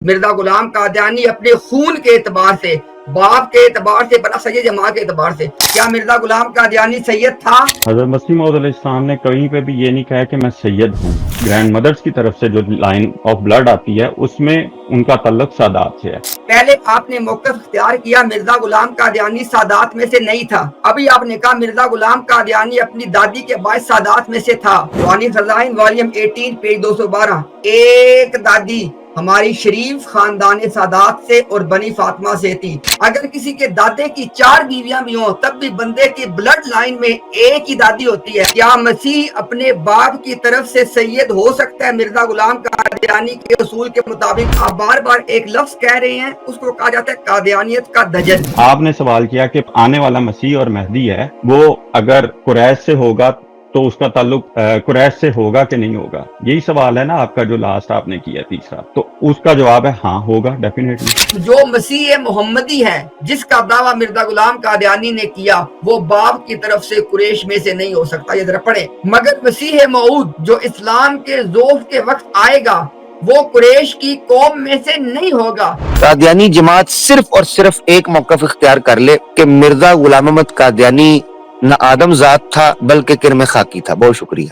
مرزا غلام قادیانی اپنے خون کے اعتبار سے، باپ کے اعتبار سے بنا سید یا ماں کے اعتبار سے، کیا مرزا غلام قادیانی سید تھا؟ حضرت مسیح موعود علیہ السلام نے کہیں پہ بھی یہ نہیں کہا کہ میں سید ہوں. گرینڈ مدرز کی طرف سے جو لائن آف بلڈ آتی ہے اس میں ان کا تعلق سادات سے ہے. پہلے آپ نے موقف اختیار کیا مرزا غلام قادیانی سادات میں سے نہیں تھا، ابھی آپ نے کہا مرزا غلام قادیانی اپنی دادی کے باعث سادات میں سے تھا. روحانی خزائن والیوم 18 پیج 212. ایک دادی ہماری شریف خاندان سادات سے اور بنی فاطمہ سے تھی. اگر کسی کے دادے کی 4 بیویاں بھی ہوں تب بھی بندے کی بلڈ لائن میں ایک ہی دادی ہوتی ہے. کیا مسیح اپنے باپ کی طرف سے سید ہو سکتا ہے؟ مرزا غلام قادیانی کے اصول کے مطابق آپ بار بار ایک لفظ کہہ رہے ہیں، اس کو کہا جاتا ہے قادیانیت کا دجل. آپ نے سوال کیا کہ آنے والا مسیح اور مہدی ہے وہ اگر قریش سے ہوگا تو اس کا تعلق قریش سے ہوگا کہ نہیں ہوگا، یہی سوال ہے نا آپ کا جو لاسٹ آپ نے کیا تیسرا. تو اس کا جواب ہے ہاں ہوگا ڈیفینیٹلی. جو مسیح محمدی ہے جس کا دعویٰ مرزا غلام قادیانی نے کیا وہ باپ کی طرف سے قریش میں سے نہیں ہو سکتا. یہ ذرا پڑھیں. مگر مسیح موعود جو اسلام کے ظہور کے وقت آئے گا وہ قریش کی قوم میں سے نہیں ہوگا. قادیانی جماعت صرف اور صرف ایک موقف اختیار کر لے کہ مرزا غلام احمد قادیانی نہ آدم ذات تھا بلکہ کرم خاکی تھا. بہت شکریہ.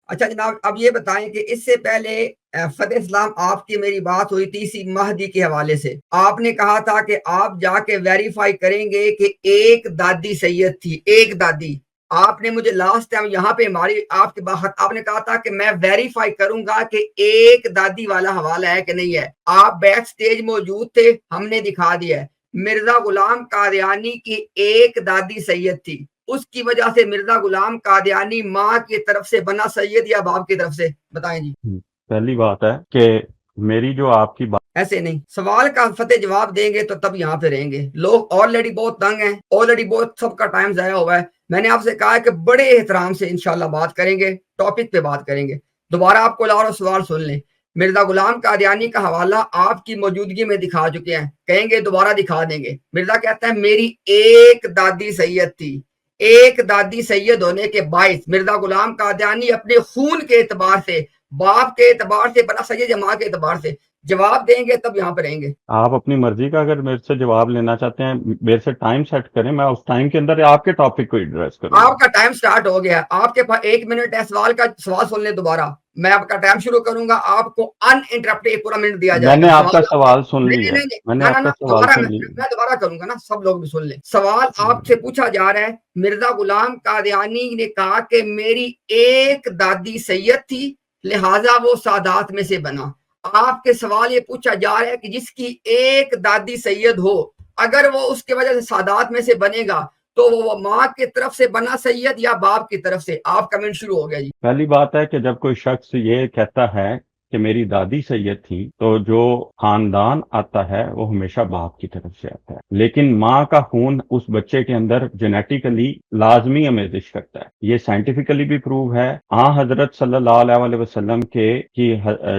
اچھا جناب، اب یہ بتائیں کہ اس سے پہلے فتح اسلام آپ کی میری بات ہوئی تھی اسی مہدی کے حوالے سے. آپ نے کہا تھا کہ آپ جا کے ویریفائی کریں گے کہ ایک دادی سید تھی، ایک دادی. آپ نے مجھے لاسٹ ٹائم یہاں پہ ہماری آپ کے باہر آپ نے کہا تھا کہ میں ویریفائی کروں گا کہ ایک دادی والا حوالہ ہے کہ نہیں ہے. آپ بیک سٹیج موجود تھے، ہم نے دکھا دیا ہے. مرزا غلام قادیانی کی ایک دادی سید تھی، اس کی وجہ سے مرزا غلام قادیانی ماں کی طرف سے بنا سید یا باپ کی طرف سے؟ بتائیں جی. پہلی بات ہے کہ میری جو آپ کی بات ایسے نہیں، سوال کا فتح جواب دیں گے تو تب یہاں پہ رہیں گے. لوگ آلریڈی بہت تنگ ہیں، آلریڈی بہت سب کا ٹائم ضائع ہوا ہے. میں نے آپ سے کہا ہے کہ بڑے احترام سے انشاءاللہ بات کریں گے، ٹاپک پہ بات کریں گے. دوبارہ آپ کو لاؤ سوال سن لیں. مرزا غلام قادیانی کا حوالہ آپ کی موجودگی میں دکھا چکے ہیں، کہیں گے دوبارہ دکھا دیں گے. مرزا کہتا ہے میری ایک دادی سید تھی. ایک دادی سید ہونے کے باعث مرزا غلام قادیانی اپنے خون کے اعتبار سے، باپ کے اعتبار سے بنا سید یا ماں کے اعتبار سے. جواب دیں گے تب یہاں پہ رہیں گے. آپ اپنی مرضی کا اگر میرے سے جواب لینا چاہتے ہیں میرے سے ٹائم سیٹ کریں، میں اس ٹائم کے اندر آپ کے ٹاپک کو ایڈریس کروں. آپ کا ٹائم سٹارٹ ہو گیا، آپ کے پاس 1 منٹ ہے. سوال سن لیں دوبارہ. میں آپ کا ٹائم شروع کروں گا، آپ کو ان انٹرپٹڈ پورا منٹ دیا جائے میں گا. نے آپ کا سوال سن لیا، میں نے آپ کا سوال دوبارہ سن لیا. میں دوبارہ کروں گا نا، سب لوگ بھی سن لیں. سوال آپ سے پوچھا جا رہا ہے، مرزا غلام قادیانی نے کہا کہ میری ایک دادی سید تھی لہٰذا وہ سادات میں سے بنا. آپ کے سوال یہ پوچھا جا رہا ہے کہ جس کی ایک دادی سید ہو اگر وہ اس کی وجہ سے سادات میں سے بنے گا تو وہ ماں کی طرف سے بنا سید یا باپ کی طرف سے؟ آپ کا منٹ شروع ہو گیا جی. پہلی بات ہے کہ جب کوئی شخص یہ کہتا ہے کہ میری دادی سید تھی تو جو خاندان آتا ہے وہ ہمیشہ باپ کی طرف سے آتا ہے، لیکن ماں کا خون اس بچے کے اندر جینیٹیکلی لازمی آمیزش کرتا ہے. یہ سائنٹیفکلی بھی پروو ہے. حضرت صلی اللہ علیہ وسلم کی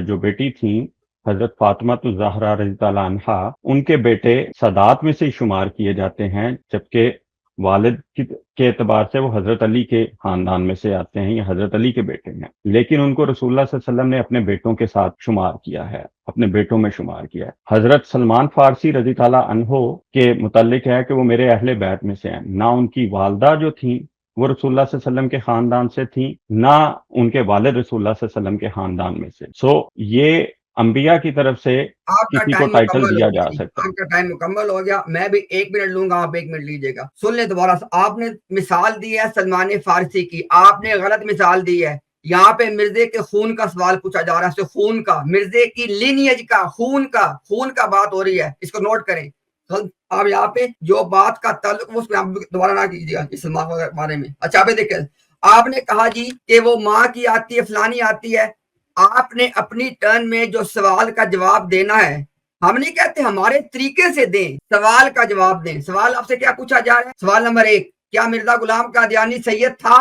جو بیٹی تھیں حضرت فاطمہ الزہرا رضی اللہ عنہا، ان کے بیٹے سادات میں سے شمار کیے جاتے ہیں، جبکہ والد کے اعتبار سے وہ حضرت علی کے خاندان میں سے آتے ہیں یا حضرت علی کے بیٹے ہیں، لیکن ان کو رسول اللہ صلی اللہ علیہ وسلم نے اپنے بیٹوں کے ساتھ شمار کیا ہے، اپنے بیٹوں میں شمار کیا ہے. حضرت سلمان فارسی رضی اللہ عنہ کے متعلق ہے کہ وہ میرے اہل بیت میں سے ہیں. نہ ان کی والدہ جو تھیں وہ رسول اللہ صلی اللہ علیہ وسلم کے خاندان سے تھیں، نہ ان کے والد رسول اللہ صلی اللہ علیہ وسلم کے خاندان میں سے. یہ انبیاء کی طرف سے آپ کا کسی کو ٹائم ٹائٹل مکمل دیا ہو جا گیا. سکتا ہے. آپ کا ٹائم مکمل ہو گیا. میں بھی 1 منٹ لوں گا، آپ 1 منٹ لیجیے گا. سن لیں دوبارہ. آپ نے مثال دی ہے سلمان فارسی کی، آپ نے غلط مثال دی ہے. یہاں پہ مرزے کے خون کا سوال پوچھا جا رہا ہے، خون کا، مرزے کی لینیج کا، خون کا بات ہو رہی ہے. اس کو نوٹ کریں. آپ یہاں پہ جو بات کا تعلق اس پہ دوبارہ نہ کیجیے گا اس بارے میں. اچھا آپ دیکھیں، آپ نے کہا جی کہ وہ ماں کی آتی ہے، فلانی آتی ہے. آپ نے اپنی ٹرن میں جو سوال کا جواب دینا ہے، ہم نہیں کہتے ہمارے طریقے سے دیں، سوال کا جواب دیں. سوال آپ سے کیا پوچھا جا رہا ہے؟ سوال نمبر 1، کیا مرزا غلام قادیانی سید تھا؟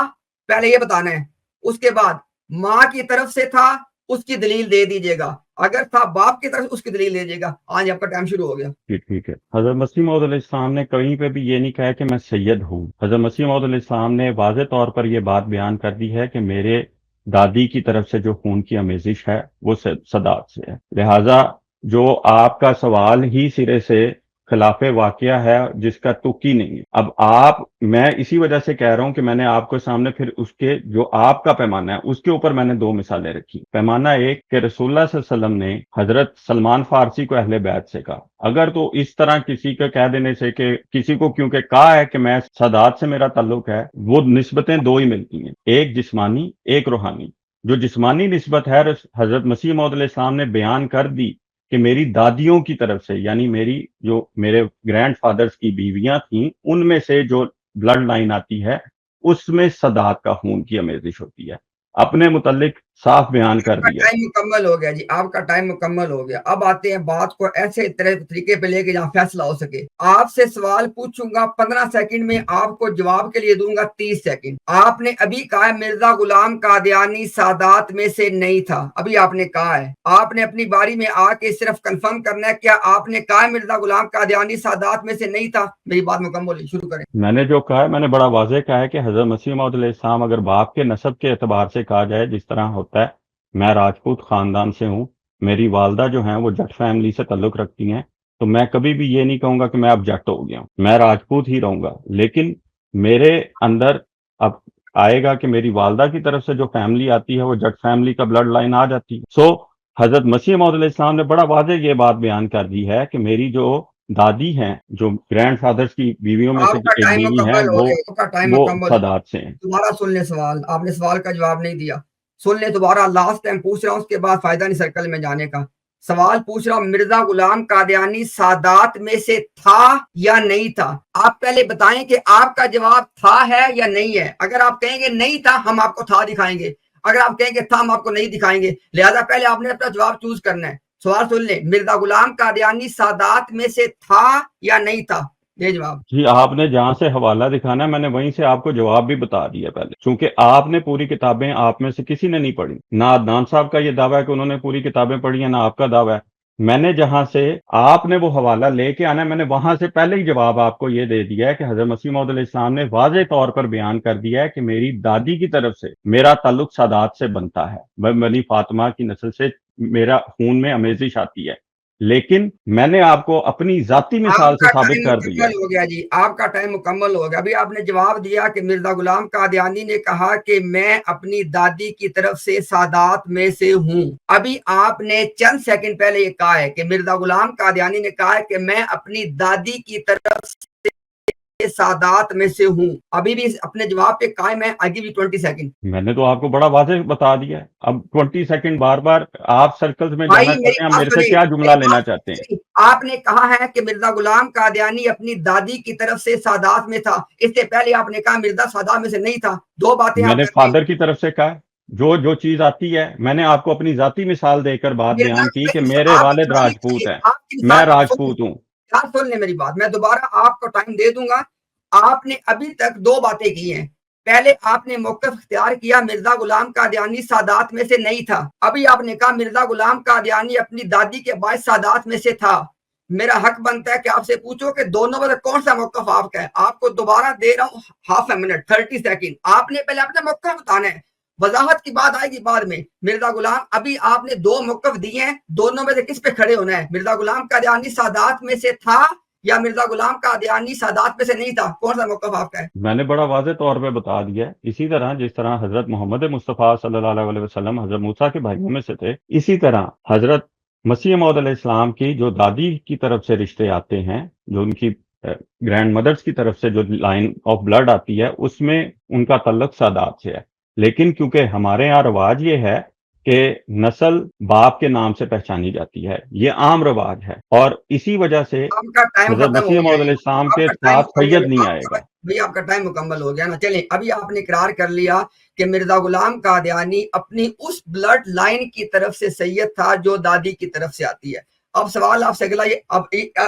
پہلے یہ بتانا ہے. اس کے بعد ماں کی طرف سے تھا، اس کی دلیل دے دیجیے گا. اگر تھا باپ کی طرف، اس کی دلیل دے دیجیے گا. آج آپ کا ٹائم شروع ہو گیا. جی ٹھیک ہے. حضرت مسیح موعود علیہ السلام نے کہیں پہ بھی یہ نہیں کہا کہ میں سید ہوں. حضرت مسیح موعود علیہ السلام نے واضح طور پر یہ بات بیان کر دی ہے کہ میرے دادی کی طرف سے جو خون کی آمیزش ہے وہ سادات سے ہے. لہٰذا جو آپ کا سوال ہی سرے سے خلاف واقعہ ہے جس کا تک ہی نہیں ہے. اب میں اسی وجہ سے کہہ رہا ہوں کہ میں نے آپ کو سامنے پھر اس کے جو آپ کا پیمانہ ہے اس کے اوپر میں نے دو مثالیں رکھی. پیمانہ ایک کہ رسول اللہ صلی اللہ علیہ وسلم نے حضرت سلمان فارسی کو اہل بیت سے کہا. اگر تو اس طرح کسی کا کہہ دینے سے کہ کسی کو کیونکہ کہا ہے کہ میں سادات سے میرا تعلق ہے، وہ نسبتیں دو ہی ملتی ہیں، ایک جسمانی ایک روحانی. جو جسمانی نسبت ہے حضرت مسیح موعود علیہ السلام نے بیان کر دی کہ میری دادیوں کی طرف سے، یعنی میرے گرینڈ فادرز کی بیویاں تھیں، ان میں سے جو بلڈ لائن آتی ہے اس میں سادات کا خون کی آمیزش ہوتی ہے. اپنے متعلق صاف بیان کر دیا. ٹائم مکمل ہو گیا جی، آپ کا ٹائم مکمل ہو گیا. اب آتے ہیں بات کو ایسے طریقے پہ لے کے جہاں فیصلہ ہو سکے. آپ سے سوال پوچھوں گا 15 سیکنڈ میں، آپ کو جواب کے لیے دوں گا 30 سیکنڈ. آپ نے ابھی کہا ہے مرزا غلام قادیانی سادات میں سے نہیں تھا، ابھی آپ نے کہا ہے. آپ نے اپنی باری میں آ کے صرف کنفرم کرنا ہے کیا آپ نے کہا ہے مرزا غلام قادیانی سادات میں سے نہیں تھا. میری بات مکمل ہے، شروع کریں. میں نے جو کہا ہے میں نے بڑا واضح کہا ہے کہ حضرت مسیح موعود علیہ السلام اگر باپ کے نسب کے اعتبار سے کہا جائے جس طرح ہوتا ہے، میں راجپوت خاندان سے ہوں، میری والدہ جو ہیں وہ جٹ فیملی سے تعلق رکھتی ہیں، تو میں کبھی بھی یہ نہیں کہوں گا کہ میں اب جٹ ہو گیا ہوں، میں راجپوت ہی رہوں گا. لیکن میرے اندر اب آئے گا کہ میری والدہ کی طرف سے جو فیملی آتی ہے وہ جٹ فیملی کا بلڈ لائن آ جاتی ہے. حضرت مسیح موعود علیہ السلام نے بڑا واضح یہ بات بیان کر دی ہے کہ میری جو دادی ہیں، جو گرینڈ فادرز کی بیویوں میں سے آپ کا ایک ٹائم بیوی ہیں، مکمل ہو گیا، آپ کا ٹائم وہ مکمل. سادات سے ہیں. دوبارہ سن لیں سوال، آپ نے سوال کا جواب نہیں دیا. سن لیں دوبارہ، لاسٹ ٹائم پوچھ رہا ہوں، اس کے بعد فائدہ نہیں سرکل میں جانے کا. سوال پوچھ رہا ہوں، مرزا غلام قادیانی سادات میں سے تھا یا نہیں تھا؟ آپ پہلے بتائیں کہ آپ کا جواب تھا ہے یا نہیں ہے. اگر آپ کہیں گے نہیں تھا، ہم آپ کو تھا دکھائیں گے. اگر آپ کہیں گے تھا، ہم آپ کو نہیں دکھائیں گے. لہذا پہلے آپ نے اپنا جواب چوز کرنا ہے. سوال سن لیں، مرزا غلام قادیانی سادات میں سے تھا یا نہیں تھا؟ یہ جواب. جی، آپ نے جہاں سے حوالہ دکھانا ہے میں نے وہیں سے آپ کو جواب بھی بتا دیا پہلے، چونکہ آپ نے پوری کتابیں آپ میں سے کسی نے نہیں پڑھی. نہ عدنان صاحب کا یہ دعویٰ ہے کہ انہوں نے پوری کتابیں پڑھی ہیں، نہ آپ کا دعویٰ ہے. میں نے جہاں سے آپ نے وہ حوالہ لے کے آنا ہے، میں نے وہاں سے پہلے ہی جواب آپ کو یہ دے دیا ہے کہ حضرت مسیح موعود علیہ السلام نے واضح طور پر بیان کر دیا ہے کہ میری دادی کی طرف سے میرا تعلق سادات سے بنتا ہے، بنی فاطمہ کی نسل سے میرا خون میں آمیزش آتی ہے. لیکن میں نے آپ کو اپنی ذاتی مثال سے ثابت کر دیا. ہو گیا جی، آپ کا ٹائم مکمل ہو گیا. ابھی آپ نے جواب دیا کہ مرزا غلام قادیانی نے کہا کہ میں اپنی دادی کی طرف سے سادات میں سے ہوں. ابھی آپ نے چند سیکنڈ پہلے یہ کہا ہے کہ مرزا غلام قادیانی نے کہا ہے کہ میں اپنی دادی کی طرف سے سادات میں سے ہوں. ابھی بھی اپنے جواب پہ قائم ہے. آگے بھی 20 سیکنڈ. میں نے تو آپ کو بڑا واضح بتا دیا ہے. اب 20 سیکنڈ بار بار آپ سرکلز میں جانا چاہتے ہیں، میرے سے کیا جملہ لینا چاہتے ہیں؟ آپ نے کہا ہے کہ مرزا غلام قادیانی اپنی دادی کی طرف سے سادات میں تھا. اس سے پہلے آپ نے کہا مرزا سادات میں سے نہیں تھا. دو باتیں میں نے فادر کی طرف سے کہا جو چیز آتی ہے. میں نے آپ کو اپنی ذاتی مثال دے کر بات بیان کی کہ میرے والد راجپوت ہیں، میں راجپوت ہوں. سن لیں میری بات، میں دوبارہ آپ کو ٹائم دے دوں گا. آپ نے ابھی تک دو باتیں کی ہیں. پہلے آپ نے موقف اختیار کیا مرزا غلام قادیانی سادات میں سے نہیں تھا. ابھی آپ نے کہا مرزا غلام قادیانی اپنی دادی کے باعث سادات میں سے تھا. میرا حق بنتا ہے کہ آپ سے پوچھو کہ دونوں میں سے کون سا موقف آپ کا ہے. آپ کو دوبارہ دے رہا ہوں ہاف اے منٹ، 30 سیکنڈ. آپ نے پہلے اپنا موقف بتانا ہے. وضاحت کی بات آئے گی بعد میں. مرزا غلام ابھی آپ نے دو موقف دیے ہیں، دونوں میں سے کس پہ کھڑے ہونا ہے؟ مرزا غلام قادیانی سادات میں سے تھا یا مرزا غلام قادیانی سادات میں سے نہیں تھا؟ کون سا موقف آپ کا ہے؟ میں نے بڑا واضح طور پہ بتا دیا ہے. اسی طرح جس طرح حضرت محمد مصطفیٰ صلی اللہ علیہ وسلم حضرت موسیٰ کے بھائیوں میں سے تھے، اسی طرح حضرت مسیح موعود علیہ السلام کی جو دادی کی طرف سے رشتے آتے ہیں، جو ان کی گرینڈ مدرز کی طرف سے جو لائن آف بلڈ آتی ہے، اس میں ان کا تعلق سادات سے ہے. لیکن کیونکہ ہمارے یہاں رواج یہ ہے کہ نسل باپ کے نام سے پہچانی جاتی ہے، یہ عام رواج ہے، اور اسی وجہ سے حضرت مسیح موعود علیہ السلام کے ساتھ سید نہیں آئے گا. بھئی آپ کا ٹائم مکمل ہو گیا نا. چلیں، ابھی آپ نے اقرار کر لیا کہ مرزا غلام قادیانی اپنی اس بلڈ لائن کی طرف سے سید تھا جو دادی کی طرف سے آتی ہے. اب سوال آپ سے اگلا یہ، اب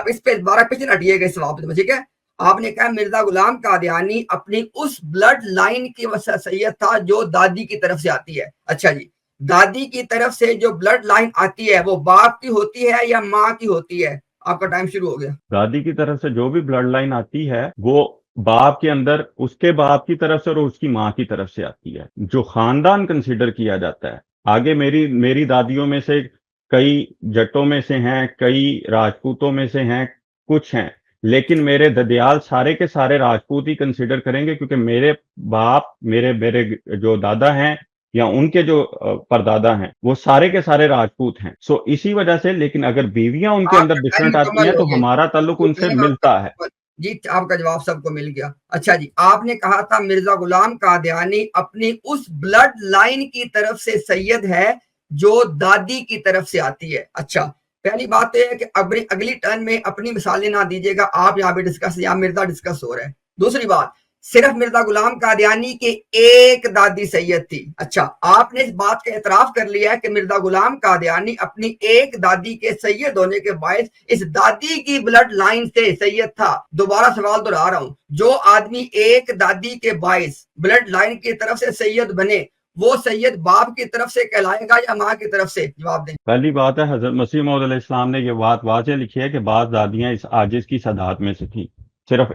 اس پہ دوبارہ پیچھے نہ ہٹیے گا اس سوال پہ، ٹھیک ہے؟ آپ نے کہا مرزا غلام قادیانی اپنی اس بلڈ لائن کی سید تھا جو دادی کی طرف سے آتی ہے. اچھا جی، دادی کی طرف سے جو بلڈ لائن آتی ہے وہ باپ کی ہوتی ہے یا ماں کی ہوتی ہے؟ آپ کا ٹائم شروع ہو گیا. دادی کی طرف سے جو بھی بلڈ لائن آتی ہے وہ باپ کے اندر اس کے باپ کی طرف سے اور اس کی ماں کی طرف سے آتی ہے. جو خاندان کنسیڈر کیا جاتا ہے آگے میری دادیوں میں سے کئی جٹوں میں سے ہیں, کئی راجپوتوں میں سے ہیں, کچھ ہیں, لیکن میرے ددیال سارے کے سارے راجپوت ہی کنسیڈر کریں گے, کیونکہ میرے باپ میرے جو دادا ہیں یا ان کے جو پردادا ہیں وہ سارے کے سارے راجپوت ہیں. سو اسی وجہ سے, لیکن اگر بیویاں ان کے آپ اندر کا ٹائم ڈفرنٹ آتی مکمل ہیں ہو تو گیا ہمارا تعلق ان سے ملتا ہے. جی آپ کا جواب سب کو مل گیا. اچھا جی, آپ نے کہا تھا مرزا غلام قادیانی اپنی اس بلڈ لائن کی طرف سے سید ہے جو دادی کی طرف سے آتی ہے. اچھا, پہلی بات یہ ہے کہ اگلی ٹرن میں اپنی مثالیں نہ دیجیے گا, آپ یہاں پہ ڈسکس, یہاں مرزا ڈسکس ہو رہا ہے. دوسری بات, صرف مرزا غلام قادیانی کے ایک دادی سید تھی. اچھا, آپ نے اس بات کا اعتراف کر لیا ہے کہ مرزا غلام قادیانی اپنی ایک دادی کے سید ہونے کے باعث اس دادی کی بلڈ لائن سے سید تھا. دوبارہ سوال دہرا رہا ہوں, جو آدمی ایک دادی کے باعث بلڈ لائن کی طرف سے سید بنے وہ سید باپ کی طرف سے کہلائے گا یا ماں کی طرف سے؟ جواب دیں. پہلی بات ہے حضرت مسیح موعود علیہ السلام نے یہ بات واضح لکھی ہے کہ بعض دادیاں اس عاجز کی صدات میں سے تھیں. صرف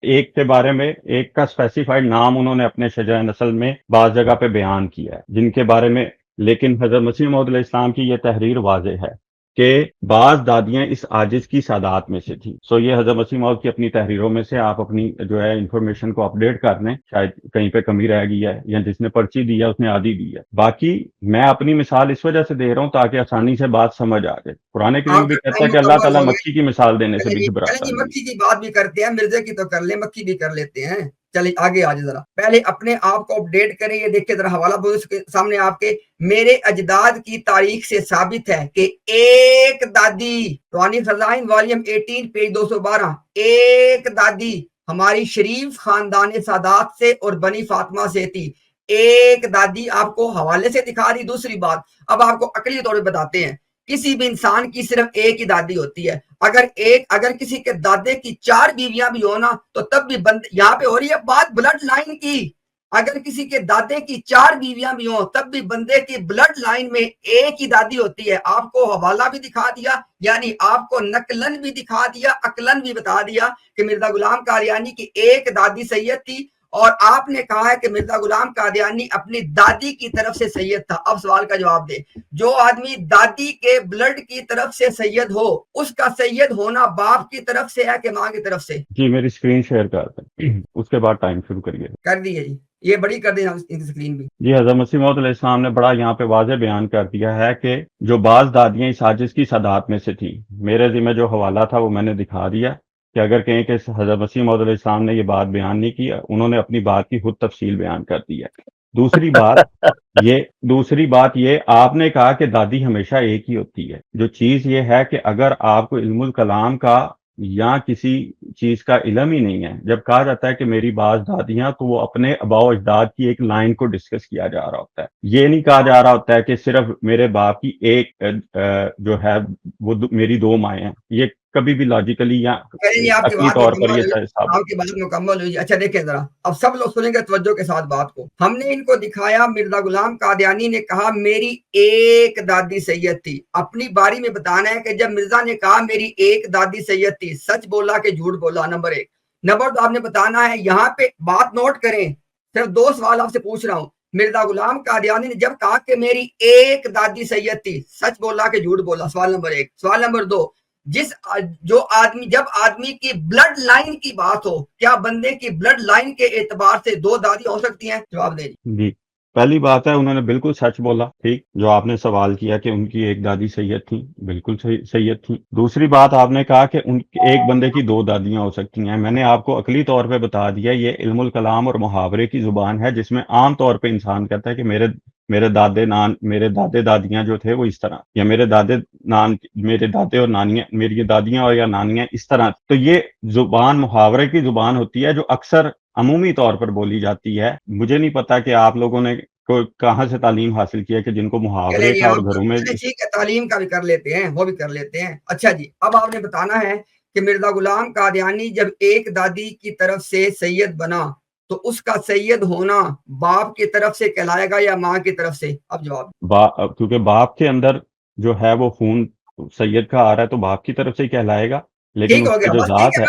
ایک کے بارے میں ایک کا اسپیسیفائڈ نام انہوں نے اپنے شجرہ نسل میں بعض جگہ پہ بیان کیا ہے جن کے بارے میں, لیکن حضرت مسیح موعود علیہ السلام کی یہ تحریر واضح ہے کہ بعض دادیاں اس عاجز کی سادات میں سے تھیں. سو یہ حضرت مسیح موعود کی اپنی تحریروں میں سے آپ اپنی جو ہے انفارمیشن کو اپڈیٹ کر لیں, شاید کہیں پہ کمی رہ گئی ہے یا جس نے پرچی دی ہے اس نے آدھی دی ہے. باقی میں اپنی مثال اس وجہ سے دے رہا ہوں تاکہ آسانی سے بات سمجھ آ جائے. قرآن کریم آپ بھی کا کہتا ہے ٹائم کہ اللہ مکمل تعالیٰ ہو گیا. مکھی کی مثال دینے سے بھی چلیں گھبراتا جی, نہیں. مکھی کی بات بھی کرتے ہیں, مرزا کی تو کر لیں, مکھی بھی کر لیتے ہیں. چلیے آگے آ جائے, ذرا پہلے اپنے آپ کو اپڈیٹ کریں. یہ دیکھیں ذرا حوالہ بہت سامنے آپ کے, میرے اجداد کی تاریخ سے ثابت ہے کہ ایک دادی, روحانی فضائل والیوم 18 پیج 212, ایک دادی ہماری شریف خاندان سادات سے اور بنی فاطمہ سے تھی. ایک دادی آپ کو حوالے سے دکھا دی. دوسری بات, اب آپ کو عقلی طور پہ بتاتے ہیں, کسی بھی انسان کی صرف ایک ہی دادی ہوتی ہے. اگر کسی کے دادے کی 4 بیویاں بھی ہونا تو تب بھی یہاں پہ ہو رہی ہے بات بلڈ لائن کی. اگر کسی کے دادے کی 4 بیویاں بھی ہوں تب بھی بندے کی بلڈ لائن میں ایک ہی دادی ہوتی ہے. آپ کو حوالہ بھی دکھا دیا, یعنی آپ کو نقلن بھی دکھا دیا, عقلن بھی بتا دیا کہ مرزا غلام قادیانی کی ایک دادی سید تھی, اور آپ نے کہا ہے کہ مرزا غلام قادیانی اپنی دادی کی طرف سے سید تھا. اب سوال کا جواب دے. جو آدمی دادی کے بلڈ کی طرف سے سید ہو اس کا سید ہونا باپ کی طرف سے ہے کہ ماں کی طرف سے؟ جی میری اسکرین شیئر کر دیں, اس کے بعد ٹائم شروع کریے. کر دیے جی, یہ بڑی کر دیں اسکرین بھی. جی حضرت مسیح موعود علیہ السلام نے بڑا یہاں پہ واضح بیان کر دیا ہے کہ جو بعض دادیاں اس عاجز کی سادات میں سے تھی. میرے ذمہ جو حوالہ تھا وہ میں نے دکھا دیا کہ اگر کہیں کہ حضرت مسیح موعود علیہ السلام نے یہ بات بیان نہیں کی, انہوں نے اپنی بات کی خود تفصیل بیان کر دی ہے. دوسری بات یہ آپ نے کہا کہ دادی ہمیشہ ایک ہی ہوتی ہے. جو چیز یہ ہے کہ اگر آپ کو علم الکلام کا یا کسی چیز کا علم ہی نہیں ہے, جب کہا جاتا ہے کہ میری بعض دادیاں, تو وہ اپنے آباء و اجداد کی ایک لائن کو ڈسکس کیا جا رہا ہوتا ہے. یہ نہیں کہا جا رہا ہوتا ہے کہ صرف میرے باپ کی ایک جو ہے وہ میری 2 مائیں ہیں. یہ کبھی بھی لاجیکلی یا آپ کی عقلی بات طور پر مکمل یہ ہوئی, صاحب. آپ کی بات مکمل ہوئی. اچھا دیکھیں ذرا, اب سب لوگ سنیں گے توجہ کے ساتھ بات کو. ہم نے ان کو دکھایا, مرزا غلام قادیانی نے کہا میری ایک دادی سید تھی. اپنی باری میں بتانا ہے کہ جب مرزا نے کہا میری ایک دادی سید تھی, سچ بولا کہ جھوٹ بولا؟ نمبر 1. نمبر 2 آپ نے بتانا ہے, یہاں پہ بات نوٹ کریں, صرف 2 سوال آپ سے پوچھ رہا ہوں. مرزا غلام قادیانی نے جب کہا کہ میری ایک دادی سید تھی, سچ بولا کہ جھوٹ بولا؟ سوال نمبر 1. سوال نمبر 2, جب آدمی کی بلڈ لائن کی بات ہو, کیا بندے کی بلڈ لائن کے اعتبار سے 2 دادی ہو سکتی ہیں؟ جواب دیں. جی پہلی بات ہے انہوں نے بالکل سچ بولا. ٹھیک, جو آپ نے سوال کیا کہ ان کی ایک دادی سید تھی, بالکل سید تھی. دوسری بات آپ نے کہا کہ ایک بندے کی 2 دادیاں ہو سکتی ہیں. میں نے آپ کو عقلی طور پہ بتا دیا, یہ علم الکلام اور محاورے کی زبان ہے جس میں عام طور پہ انسان کہتا ہے کہ میرے دادے دادیاں جو تھے وہ اس طرح, یا میرے دادے اور نانیاں, میری دادیاں اور یا نانیاں اس طرح. تو یہ زبان محاورے کی زبان ہوتی ہے جو اکثر عمومی طور پر بولی جاتی ہے. مجھے نہیں پتا کہ آپ لوگوں نے کہاں سے تعلیم حاصل کی ہے کہ جن کو محاورے کا اور گھروں میں. ٹھیک ہے, تعلیم کا بھی کر لیتے ہیں, وہ بھی کر لیتے ہیں. اچھا جی, اب آپ نے بتانا ہے کہ مرزا غلام قادیانی جب ایک دادی کی طرف سے سید بنا تو اس کا سید ہونا باپ کی طرف سے کہلائے گا یا ماں کی طرف سے؟ اب جواب. کیونکہ باپ کے اندر جو ہے وہ خون سید کا آ رہا ہے تو باپ کی طرف سے ہی کہلائے گا, لیکن اس کی جو ذات ہے.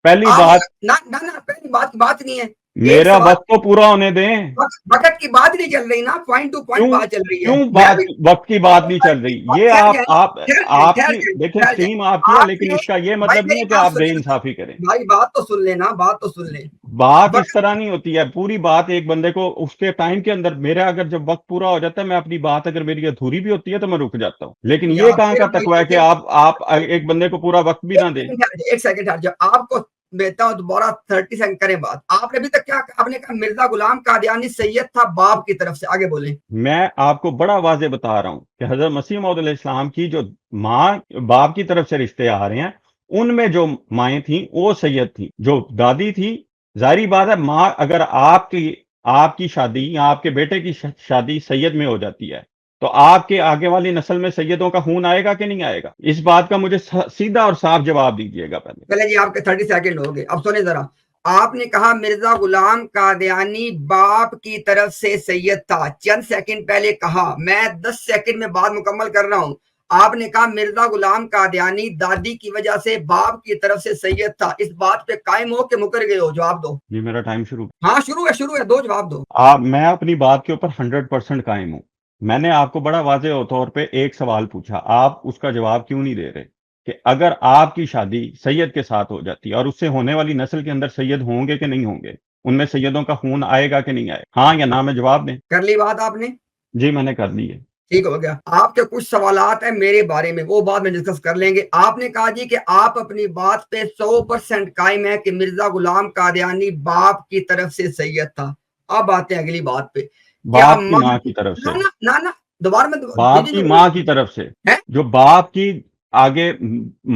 پہلی آپ بات نہ پہلی بات کی بات نہیں ہے، ایک میرا سوال وقت تو پورا ہونے دیں. وقت کی بات نہیں چل رہی نا، پوائنٹ ٹو پوائنٹ کیوں بات چل رہی ہے. کیوں میں بات بھی وقت کی بات نہیں چل رہی؟ یہ آپ کی دیکھیں ٹھہر جائیں. ٹیم آپ کی ہے، آپ لیکن نے اس کا یہ بھائی مطلب نہیں میری ہے کہ بات آپ بے سنیں نا، انصافی کریں. بھائی بات تو سن لیں نا، بات تو سن لیں. بات اس وقت طرح نہیں ہوتی ہے. پوری بات ایک بندے کو اس کے ٹائم کے اندر، میرا اگر جب وقت پورا ہو جاتا ہے، میں اپنی بات اگر میری ادھوری بھی ہوتی ہے تو میں رک جاتا ہوں. لیکن یا یہ کہاں پھر کا بھائی تقوی ہے کہ دیکھیں، آپ ایک بندے کو پورا وقت بھی نہ دیں. ایک سیکنڈ ہٹ جاؤ، آپ کو دیتا ہوں دوبارہ 30 سیکنڈ کریں بات. آپ نے ابھی تک کیا کہا؟ آپ نے کہا مرزا غلام قادیانی سید تھا باپ کی طرف سے. آگے بولیں. میں آپ کو بڑا واضح بتا رہا ہوں کہ حضرت مسیح موعود علیہ السلام کی جو ماں باپ کی طرف سے رشتے آ رہے ہیں، ان میں جو مائیں تھیں وہ سید تھی. جو دادی تھی، ظاہری بات ہے ماں اگر آپ کی شادی یا آپ کے بیٹے کی شادی سید میں ہو جاتی ہے تو آپ کے آگے والی نسل میں سیدوں کا خون آئے گا کہ نہیں آئے گا؟ اس بات کا مجھے سیدھا اور صاف جواب دیجیے گا پہلے. چلے جی، آپ کے 30 سیکنڈ ہو گئے. اب سنیں ذرا. آپ نے کہا مرزا غلام قادیانی باپ کی طرف سے سید تھا. چند سیکنڈ پہلے کہا، میں 10 سیکنڈ میں بات مکمل کر رہا ہوں. آپ نے کہا مرزا غلام قادیانی دادی کی وجہ سے باپ کی طرف سے سید تھا. اس بات پہ قائم ہو کہ مکر گئے ہو؟ جواب دو. جی میرا ٹائم شروع. ہاں شروع ہے، دو جواب دو. میں اپنی بات کے اوپر 100% قائم ہوں. میں نے آپ کو بڑا واضح طور پہ ایک سوال پوچھا، آپ اس کا جواب کیوں نہیں دے رہے؟ کہ اگر آپ کی شادی سید کے ساتھ ہو جاتی ہے اور اس سے ہونے والی نسل کے اندر سید ہوں گے کہ نہیں ہوں گے، ان میں سیدوں کا خون آئے گا کہ نہیں آئے گا؟ ہاں یا نہ میں جواب دیں. کر لی بات آپ نے؟ جی میں نے کر لی ہے. ٹھیک ہو گیا. آپ کے کچھ سوالات ہیں میرے بارے میں، وہ بعد میں ڈسکس کر لیں گے. آپ نے کہا جی کہ آپ اپنی بات پہ 100% قائم ہے کہ مرزا غلام قادیانی باپ کی طرف سے سید تھا. اب آتے ہیں اگلی بات پہ. کیا باپ کی ماں کی طرف سے. نہ دوبارہ میں باپ کی ماں کی طرف سے. جو باپ کی آگے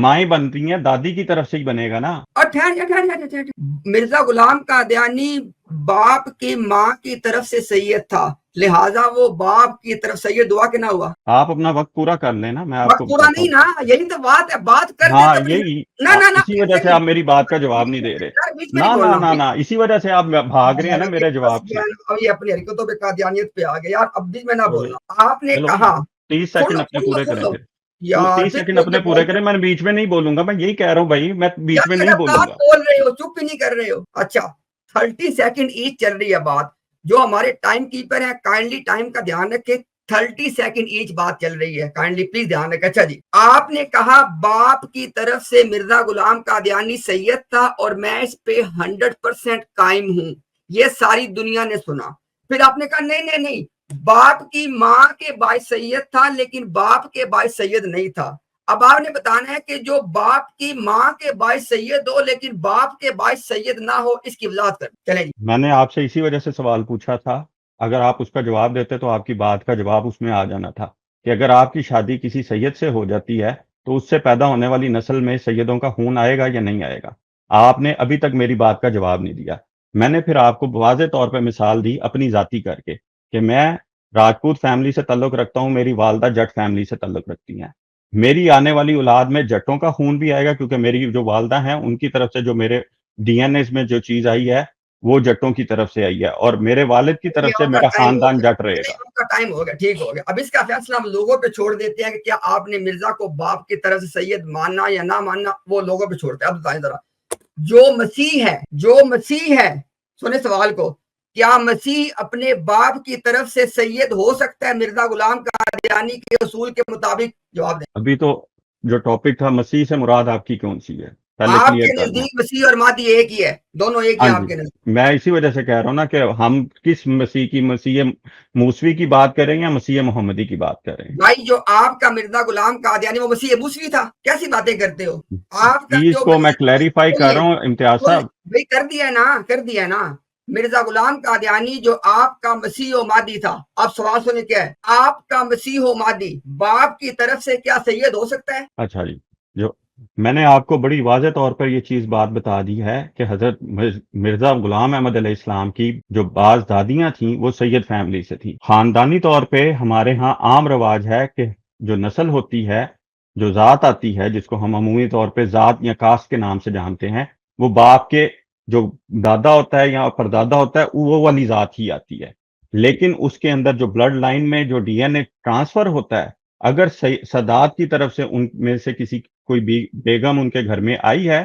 مائیں بنتی ہیں، دادی کی طرف سے ہی بنے گا نا. اور ٹھہر، مرزا غلام قادیانی باپ کی ماں کی طرف سے سید تھا، لہٰذا وہ باپ کی طرف سید ہوا کہ نہ ہوا؟ آپ اپنا وقت پورا کر لیں نا، میں آپ وقت کو پورا بتاتا نہیں ہوں. نا، یہی تو بات ہے. بات کر ہاں دے یہی نہ اسی وجہ سے آپ میری بات کا جواب نہیں دے رہے. بیچ میں نہیں بولنا. نہ اسی وجہ سے آپ بھاگ رہے ہیں نا میرے جواب سے. اب یہ اپنی حرکتوں پہ قادیانیت پہ آ گئے یار. اب بیچ میں نہ بولنا. آپ نے چلو کہا 30 سیکنڈ اپنے پورے کریں پھر. یار 30 سیکنڈ اپنے پورے کریں. میں بیچ میں نہیں بولوں گا، میں یہی کہہ رہا ہوں بھائی، میں بیچ میں نہیں بولوں گا. بول رہے ہو، چپ ہی نہیں کر رہے ہو. اچھا 30 سیکنڈ ایچ چل رہی ہے بات. جو ہمارے ٹائم کیپر ہیں کائنڈلی ٹائم کا دھیان رکھے. 30 سیکنڈ ایچ بات چل رہی ہے، کائنڈلی پلیز دھیان رکھے. اچھا جی، آپ نے کہا باپ کی طرف سے مرزا غلام قادیانی سید تھا اور میں اس پہ 100% قائم ہوں. یہ ساری دنیا نے سنا. پھر آپ نے کہا نہیں، باپ کی ماں کے باعث سید تھا لیکن باپ کے باعث سید نہیں تھا. اب آپ نے بتانا ہے کہ جو باپ کی ماں کے باعث سید ہو لیکن باپ کے باعث سید نہ ہو، اس کی وضاحت کر. چلیں جی. میں نے آپ سے اسی وجہ سے سوال پوچھا تھا. اگر آپ اس کا جواب دیتے تو آپ کی بات کا جواب اس میں آ جانا تھا کہ اگر آپ کی شادی کسی سید سے ہو جاتی ہے تو اس سے پیدا ہونے والی نسل میں سیدوں کا خون آئے گا یا نہیں آئے گا. آپ نے ابھی تک میری بات کا جواب نہیں دیا. میں نے پھر آپ کو واضح طور پہ مثال دی اپنی ذاتی کر کے کہ میں راجپوت فیملی سے تعلق رکھتا ہوں، میری والدہ جٹ فیملی سے تعلق رکھتی ہیں. میری آنے والی اولاد میں جٹوں کا خون بھی آئے گا کیونکہ میری جو والدہ ہیں ان کی طرف سے جو میرے ڈی این اے میں جو چیز آئی ہے وہ جٹوں کی طرف سے آئی ہے، اور میرے والد کی طرف سے میرا خاندان جٹ رہے گا. آپ کا ٹائم ہو گیا، ٹھیک ہو گیا. اب اس کا فیصلہ ہم لوگوں پہ چھوڑ دیتے ہیں کہ کیا آپ نے مرزا کو باپ کی طرف سے سید ماننا یا نہ ماننا، وہ لوگوں پہ چھوڑتے ہیں. اب بتائیں ذرا، جو مسیح ہے سنیں سوال کو، کیا مسیح اپنے باپ کی طرف سے سید ہو سکتا ہے مرزا غلام قادیانی کے اصول کے مطابق؟ جواب دیں. ابھی تو جو ٹاپک تھا مسیح سے مراد آپ کی کون سی ہے پہلے آپ کلیئر کے کرنا. نزدیک مسیح اور مہدی ایک ہی ہے، دونوں ایک ہی ہاں ہیں آپ جی، کے نزدیک. میں اسی وجہ سے کہہ رہا ہوں نا کہ ہم کس مسیح کی، مسیح موسوی کی بات کریں یا مسیح محمدی کی بات کریں. بھائی جو آپ کا مرزا غلام قادیانی وہ مسیح موسوی تھا، کیسی باتیں کرتے ہو آپ کا؟ چیز جو کو میں کلیریفائی کر رہا ہوں امتیاز صاحب. بھائی کر دیا نا. مرزا غلام قادیانی جو آپ کا مسیح و مہدی تھا. اب سوال سنیں کیا ہے، آپ کا مسیح و مہدی باپ کی طرف سے کیا سید ہو سکتا ہے؟ اچھا جی، جو میں نے آپ کو بڑی واضح طور پر یہ چیز بات بتا دی ہے کہ حضرت مرزا غلام احمد علیہ السلام کی جو بعض دادیاں تھیں وہ سید فیملی سے تھیں. خاندانی طور پہ ہمارے ہاں عام رواج ہے کہ جو نسل ہوتی ہے، جو ذات آتی ہے، جس کو ہم عمومی طور پہ ذات یا کاسٹ کے نام سے جانتے ہیں، وہ باپ کے جو دادا ہوتا ہے یا پردادا ہوتا ہے وہ والی ذات ہی آتی ہے. لیکن اس کے اندر جو بلڈ لائن میں جو ڈی این اے ٹرانسفر ہوتا ہے، اگر سادات کی طرف سے ان میں سے کوئی بیگم ان کے گھر میں آئی ہے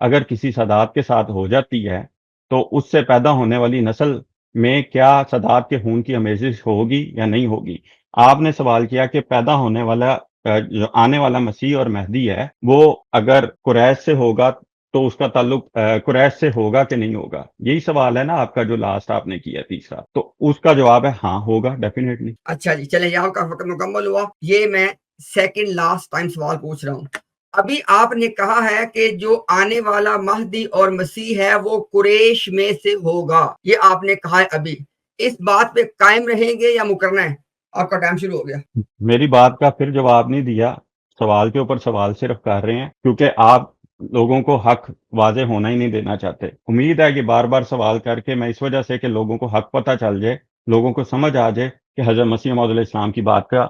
اگر کسی سادات کے ساتھ ہو جاتی ہے تو اس سے پیدا ہونے والی نسل میں کیا سادات کے خون کی آمیزش ہوگی یا نہیں ہوگی؟ آپ نے سوال کیا کہ پیدا ہونے والا جو آنے والا مسیح اور مہدی ہے وہ اگر قریش سے ہوگا تو اس کا تعلق قریش سے ہوگا کہ نہیں ہوگا، یہی سوال ہے نا آپ کا جو لاسٹ آپ نے کیا تیسرا، تو اس کا جواب ہے ہاں ہوگا ڈیفینیٹلی۔ اچھا جی چلیں یہاں کا وقت مکمل ہوا، یہ میں سیکنڈ لاسٹ ٹائم سوال پوچھ رہا ہوں۔ ابھی آپ نے کہا ہے کہ جو آنے والا مہدی اور مسیح ہے وہ قریش میں سے ہوگا، یہ آپ نے کہا ہے ابھی، اس بات پہ قائم رہیں گے یا مکرنا ہے؟ آپ کا ٹائم شروع ہو گیا۔ میری بات کا پھر جواب نہیں دیا، سوال کے اوپر سوال صرف کر رہے ہیں کیونکہ آپ لوگوں کو حق واضح ہونا ہی نہیں دینا چاہتے۔ امید ہے کہ بار بار سوال کر کے میں اس وجہ سے کہ لوگوں کو حق پتہ چل جائے، لوگوں کو سمجھ آ جائے کہ حضرت مسیح موعود علیہ السلام کی بات کا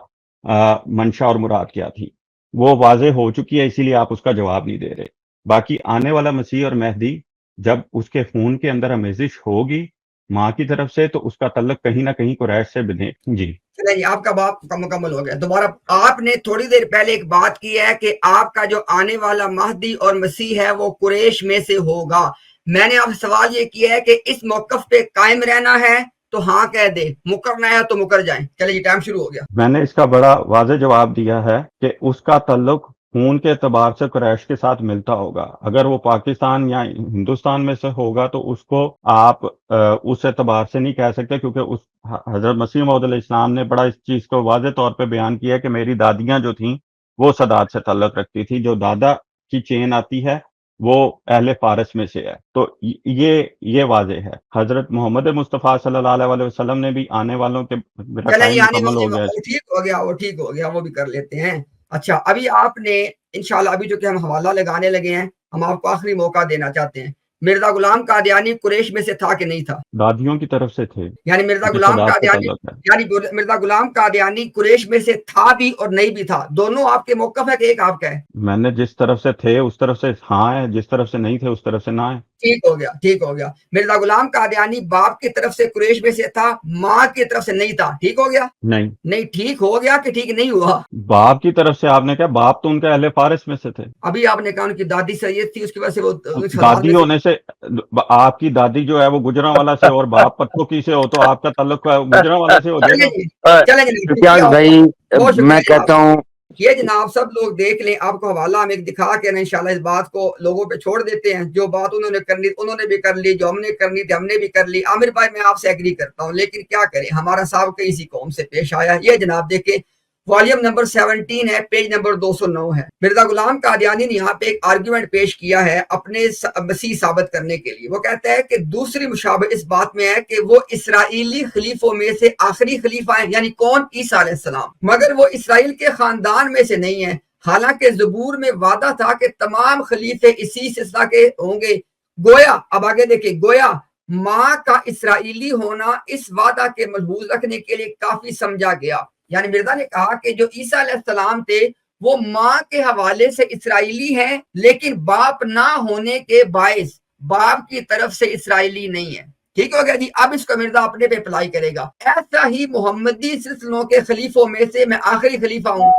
منشا اور مراد کیا تھی، وہ واضح ہو چکی ہے، اسی لیے آپ اس کا جواب نہیں دے رہے۔ باقی آنے والا مسیح اور مہدی جب اس کے خون کے اندر آمیزش ہوگی ماں کی طرف سے تو اس کا تعلق کہیں نہ کہیں قریش سے بنے۔ جی چلیں جی آپ کا بات کا مکمل ہو گیا۔ دوبارہ آپ نے تھوڑی دیر پہلے ایک بات کی ہے کہ آپ کا جو آنے والا مہدی اور مسیح ہے وہ قریش میں سے ہوگا۔ میں نے آپ سے سوال یہ کیا ہے کہ اس موقف پہ قائم رہنا ہے تو ہاں کہہ دے، مکرنا ہے تو مکر جائیں۔ چلیں جی ٹائم شروع ہو گیا۔ میں نے اس کا بڑا واضح جواب دیا ہے کہ اس کا تعلق خون کے اعتبار سے قریش کے ساتھ ملتا ہوگا۔ اگر وہ پاکستان یا ہندوستان میں سے ہوگا تو اس کو آپ اس اعتبار سے نہیں کہہ سکتے، کیونکہ اس حضرت مسیح موعود علیہ السلام نے بڑا اس چیز کو واضح طور پہ بیان کیا کہ میری دادیاں جو تھیں وہ سادات سے تعلق رکھتی تھی، جو دادا کی چین آتی ہے وہ اہل فارس میں سے ہے، تو یہ واضح ہے۔ حضرت محمد مصطفیٰ صلی اللہ علیہ وسلم نے بھی آنے والوں کے میرا چلیں ٹائم جی آنے مکمل ہو گیا۔ وہ ٹھیک ہو گیا، وہ ٹھیک ہو گیا، وہ بھی کر لیتے ہیں۔ اچھا ابھی آپ نے انشاءاللہ ابھی جو کہ ہم حوالہ لگانے لگے ہیں، ہم آپ کو آخری موقع دینا چاہتے ہیں۔ مرزا غلام قادیانی قریش میں سے تھا کہ نہیں تھا؟ دادیوں کی طرف سے تھے، یعنی مرزا جو غلام سادات سے قادیانی تعلق ہے۔ یعنی مرزا غلام قادیانی قریش میں سے تھا بھی اور نہیں بھی تھا، دونوں آپ کے موقف ہے کہ ایک آپ کا ہے؟ میں نے جس طرف سے تھے اس طرف سے ہاں ہے، جس طرف سے نہیں تھے اس طرف سے نہ ہے۔ ٹھیک ہو گیا، ٹھیک ہو گیا۔ مرزا غلام قادیانی باپ کی طرف سے قریش میں سے تھا، ماں کی طرف سے نہیں تھا، ٹھیک ہو گیا؟ نہیں، نہیں ٹھیک ہو گیا کہ ٹھیک نہیں ہوا؟ باپ کی طرف سے آپ نے کہا، باپ تو ان کے اہل فارس میں سے تھے۔ ابھی آپ نے کہا ان کی دادی سید تھی، اس کی وجہ سے وہ دادی ہونے سے آپ کی دادی جو ہے وہ گجرانوالا سے اور باپ پتھو کی سے ہو تو آپ کا تعلق گجرانوالا سے ہو جائے گا۔ چلیں جی سفیان بھائی بہت میں شکریہ کہتا ہوں یہ جناب سب لوگ دیکھ لیں، آپ کو حوالہ ہم ایک دکھا کے انشاءاللہ اس بات کو لوگوں پہ چھوڑ دیتے ہیں۔ جو بات انہوں نے کرنی انہوں نے بھی کر لی، جو ہم نے کرنی تھی ہم نے بھی کر لی۔ عامر بھائی میں آپ سے ایگری کرتا ہوں، لیکن کیا کریں ہمارا صاحب کئی سی قوم سے پیش آیا۔ یہ جناب دیکھیں والیوم نمبر 17 ہے، پیج نمبر 209 ہے۔ مرزا غلام قادیانی نے یہاں پہ ایک آرگیومنٹ پیش کیا ہے اپنے مسیح ثابت کرنے کے لیے۔ وہ کہتا ہے کہ دوسری مشابہ اس بات میں ہے کہ وہ اسرائیلی خلیفوں میں سے آخری خلیفہ ہیں، یعنی کون؟ عیسیٰ علیہ السلام، مگر وہ اسرائیل کے خاندان میں سے نہیں ہیں، حالانکہ زبور میں وعدہ تھا کہ تمام خلیفے اسی سلسلہ کے ہوں گے۔ گویا اب آگے دیکھیں، گویا ماں کا اسرائیلی ہونا اس وعدہ کے ملحوظ رکھنے کے لیے کافی سمجھا گیا۔ یعنی مرزا نے کہا کہ جو عیسیٰ علیہ السلام تھے وہ ماں کے حوالے سے اسرائیلی ہیں، لیکن باپ نہ ہونے کے باعث باپ کی طرف سے اسرائیلی نہیں ہے۔ ٹھیک ہو گیا جی؟ اب اس کو مرزا اپنے پہ اپلائی کرے گا۔ ایسا ہی محمدی سلسلوں کے خلیفوں میں سے میں آخری خلیفہ ہوں،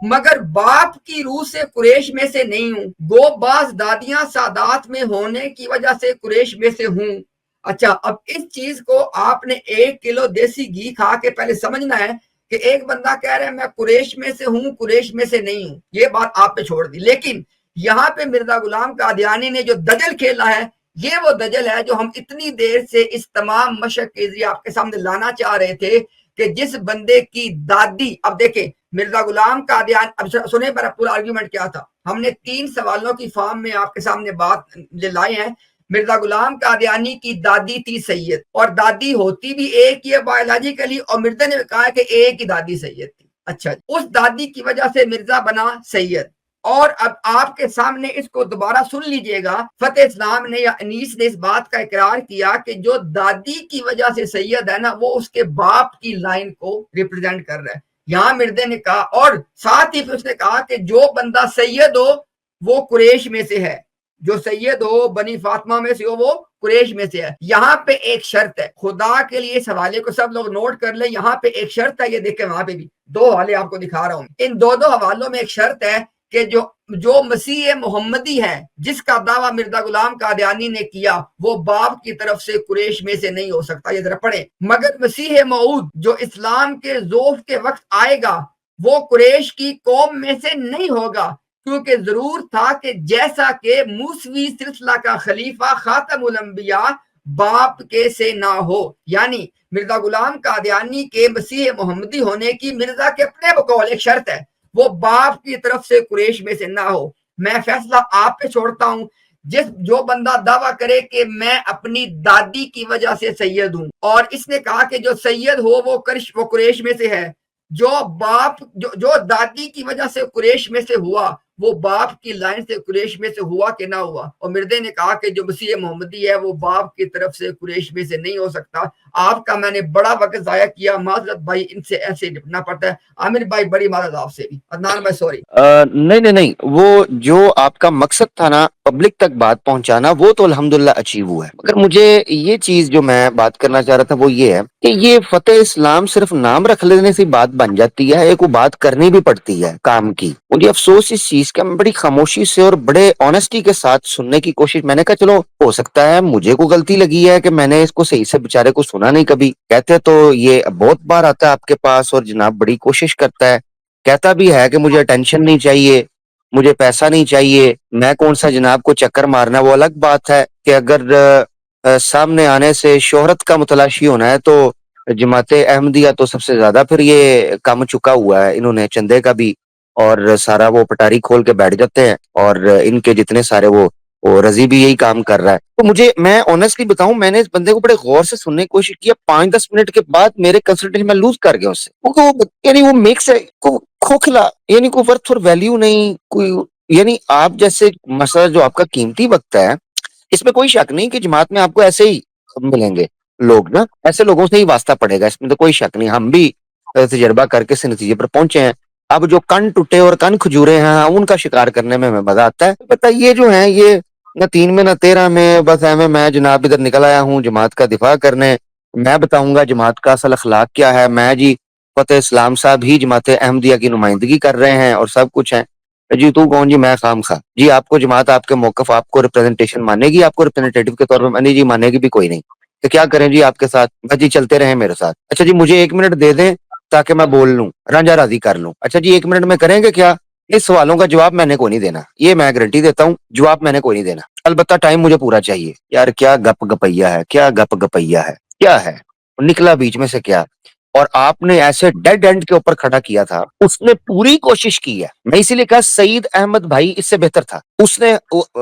مگر باپ کی روح سے قریش میں سے نہیں ہوں، گو بعض دادیاں سادات میں ہونے کی وجہ سے قریش میں سے ہوں۔ اچھا اب اس چیز کو آپ نے 1 کلو دیسی گھی کھا کے پہلے سمجھنا ہے کہ ایک بندہ کہہ رہا ہے میں قریش میں سے ہوں، قریش میں سے نہیں ہوں، یہ بات آپ پہ چھوڑ دی۔ لیکن یہاں پہ مرزا غلام قادیانی نے جو دجل کھیلا ہے یہ وہ دجل ہے جو ہم اتنی دیر سے اس تمام مشق کے ذریعے آپ کے سامنے لانا چاہ رہے تھے کہ جس بندے کی دادی، اب دیکھیں مرزا غلام قادیانی، اب سنیں پر پورا آرگیومنٹ کیا تھا۔ ہم نے 3 سوالوں کی فارم میں آپ کے سامنے بات لائے ہیں۔ مرزا غلام قادیانی کی دادی تھی سید، اور دادی ہوتی بھی ایک ہی ہے بایولوجیکلی، اور مرزا نے کہا کہ ایک ہی دادی سید تھی۔ اچھا اس دادی کی وجہ سے مرزا بنا سید۔ اور اب آپ کے سامنے اس کو دوبارہ سن لیجئے گا، فتح اسلام نے یا انیس نے اس بات کا اقرار کیا کہ جو دادی کی وجہ سے سید ہے نا وہ اس کے باپ کی لائن کو ریپرزینٹ کر رہا ہے۔ یہاں مرزا نے کہا، اور ساتھ ہی پھر اس نے کہا کہ جو بندہ سید ہو وہ قریش میں سے ہے، جو سید ہو بنی فاطمہ میں سے ہو وہ قریش میں سے ہے۔ یہاں پہ ایک شرط ہے، خدا کے لیے اس حوالے کو سب لوگ نوٹ کر لیں، یہاں پہ ایک شرط ہے، یہ دیکھیں وہاں پہ بھی 2 حوالے آپ کو دکھا رہا ہوں۔ ان دو حوالوں میں ایک شرط ہے کہ جو مسیح محمدی ہے جس کا دعویٰ مرزا غلام قادیانی نے کیا وہ باپ کی طرف سے قریش میں سے نہیں ہو سکتا. یہ ذرا پڑھیں. مگر مسیح موعود جو اسلام کے ذوف کے وقت آئے گا وہ قریش کی قوم میں سے نہیں ہوگا، کیونکہ ضرور تھا کہ جیسا کہ موسوی سلسلہ کا خلیفہ خاتم الانبیاء باپ کے سے نہ ہو. یعنی مرزا غلام قادیانی کے مسیح محمدی ہونے کی مرزا کے اپنے بقول ایک شرط ہے، وہ باپ کی طرف سے قریش میں سے نہ ہو. میں فیصلہ آپ پہ چھوڑتا ہوں. جو بندہ دعویٰ کرے کہ میں اپنی دادی کی وجہ سے سید ہوں، اور اس نے کہا کہ جو سید ہو وہ قریش میں سے ہے، جو دادی کی وجہ سے قریش میں سے ہوا وہ باپ کی لائن سے قریش میں سے ہوا کہ نہ ہوا. اور مردے نے کہا کہ جو مسیح محمدی ہے وہ باپ کی طرف سے قریش میں سے نہیں ہو سکتا. آپ کا میں نے بڑا وقت ضائع کیا، معذرت بھائی، ان سے ایسے نپٹنا پڑتا ہے. عامر بھائی بڑی معذرت آپ سے بھی. عدنان بھائی سوری. نہیں، وہ جو آپ کا مقصد تھا نا پبلک تک بات پہنچانا، وہ تو الحمدللہ اچیو ہوا ہے. مگر مجھے یہ چیز جو میں بات کرنا چاہ رہا تھا وہ یہ ہے کہ یہ فتح اسلام صرف نام رکھ لینے سے بات بن جاتی ہے، ایک وہ بات کرنی بھی پڑتی ہے کام کی. مجھے افسوس اس چیز کا، میں بڑی خاموشی سے اور بڑے آنےسٹی کے ساتھ سننے کی کوشش، میں نے کہا چلو ہو سکتا ہے مجھے کو غلطی لگی ہے کہ میں نے اس کو صحیح سے بیچارے کو سنا نہیں کبھی. کہتے تو یہ بہت بار آتا ہے آپ کے پاس اور جناب بڑی کوشش کرتا ہے، کہتا بھی ہے کہ مجھے اٹینشن نہیں چاہیے، مجھے پیسہ نہیں چاہیے، میں کون سا جناب کو چکر مارنا. وہ الگ بات ہے کہ اگر سامنے آنے سے شہرت کا متلاشی ہونا ہے تو جماعت احمدیہ تو سب سے زیادہ پھر یہ کام چکا ہوا ہے. انہوں نے چندے کا بھی اور سارا وہ پٹاری کھول کے بیٹھ جاتے ہیں، اور ان کے جتنے سارے وہ رضی بھی یہی کام کر رہا ہے. تو میں آنےسٹلی بتاؤں، میں نے اس بندے کو بڑے غور سے سننے کی کوشش کیا. 5-10 منٹ کے بعد میرے کنسلٹیشن میں لوز کر گیا اس سے. یعنی وہ میکس ہے کھوکھلا، یعنی کوئی ورتھ اور ویلیو نہیں کوئی. یعنی آپ جیسے مسئلہ جو آپ کا قیمتی وقت ہے، اس میں کوئی شک نہیں کہ جماعت میں آپ کو ایسے ہی ملیں گے لوگ نا، ایسے لوگوں سے ہی واسطہ پڑے گا، اس میں تو کوئی شک نہیں. ہم بھی تجربہ کر کے اس نتیجے پر پہنچے ہیں. اب جو کن ٹوٹے اور کن کھجورے ہیں ان کا شکار کرنے میں ہمیں مزہ آتا ہے. پتہ یہ جو ہیں یہ نہ 3 میں نہ 13 میں، بس میں جناب ادھر نکل آیا ہوں جماعت کا دفاع کرنے. میں بتاؤں گا جماعت کا اصل اخلاق کیا ہے. میں جی فتح اسلام صاحب ہی جماعت احمدیہ کی نمائندگی کر رہے ہیں اور سب کچھ ہے. جی تو کون؟ جی میں خام خواہ. جی آپ کو جماعت آپ کے موقف آپ کو ریپرزنٹیشن مانے گی، آپ کو ریپرزنٹیٹیو کے طور پر مانے جی؟ مانے گی بھی کوئی نہیں. تو کیا کریں جی آپ کے ساتھ؟ بس جی چلتے رہیں میرے ساتھ. اچھا جی مجھے 1 منٹ دے دیں تاکہ میں بول لوں، رانجھا راضی کر لوں. اچھا جی 1 منٹ میں کریں گے کیا؟ اس سوالوں کا جواب میں نے کوئی نہیں دینا، یہ میں گارنٹی دیتا ہوں. جواب میں نے کوئی نہیں دینا، البتہ ٹائم مجھے پورا چاہیے. یار کیا گپ گپیا ہے، کیا گپ گپیا ہے، کیا ہے نکلا بیچ میں سے کیا؟ اور آپ نے ایسے ڈیڈ اینڈ کے اوپر کھڑا کیا تھا. اس نے پوری کوشش کی ہے. میں اسی لیے کہا سعید احمد بھائی اس سے بہتر تھا. اس نے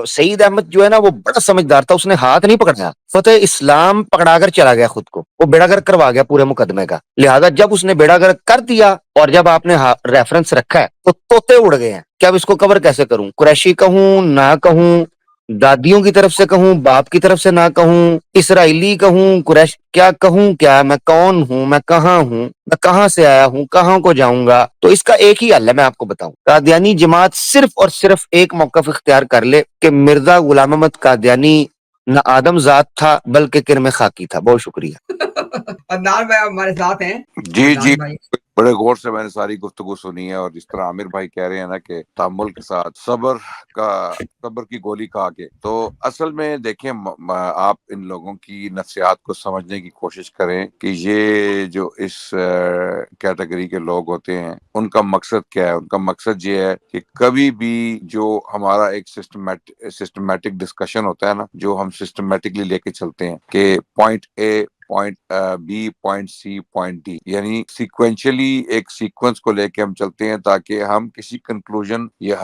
سعید احمد جو ہے نا وہ بڑا سمجھدار تھا. اس نے ہاتھ نہیں پکڑا، فتح اسلام پکڑا کر چلا گیا خود کو. وہ بیڑا گرک کروا گیا پورے مقدمے کا. لہذا جب اس نے بیڑا گرک کر دیا اور جب آپ نے ریفرنس رکھا ہے تو طوطے اڑ گئے ہیں کہ اب اس کو کور کیسے کروں؟ قریشی کہوں نہ کہوں، دادیوں کی طرف سے کہوں، باپ کی طرف سے نہ کہوں، اسرائیلی کہوں، قریش کیا کہوں؟ کیا میں کون ہوں؟ میں کہاں ہوں؟ میں کہاں سے آیا ہوں؟ کہاں کو جاؤں گا؟ تو اس کا ایک ہی حل ہے، میں آپ کو بتاؤں. قادیانی جماعت صرف اور صرف ایک موقف اختیار کر لے کہ مرزا غلام احمد قادیانی نہ آدم ذات تھا بلکہ کرم خاکی تھا. بہت شکریہ. عدنان بھائی ہمارے ساتھ ہیں. جی عدنان بھائی بڑے غور سے میں نے ساری گفتگو سنی ہے، اور جس طرح عامر بھائی کہہ رہے ہیں نا کہ تحمل کے ساتھ صبر کی گولی کھا کے، تو اصل میں دیکھیں آپ ان لوگوں کی نفسیات کو سمجھنے کی کوشش کریں کہ یہ جو اس کیٹیگری کے لوگ ہوتے ہیں ان کا مقصد کیا ہے. ان کا مقصد یہ ہے کہ کبھی بھی جو ہمارا ایک سسٹمیٹک ڈسکشن ہوتا ہے نا، جو ہم سسٹمیٹکلی لے کے چلتے ہیں کہ پوائنٹ اے، پوائنٹ بی، پوائنٹ سی، پوائنٹ ڈی، یعنی سیکوینشلی ایک سیکوینس کو لے کے ہم چلتے ہیں تاکہ ہم کسی کنکلوژن یا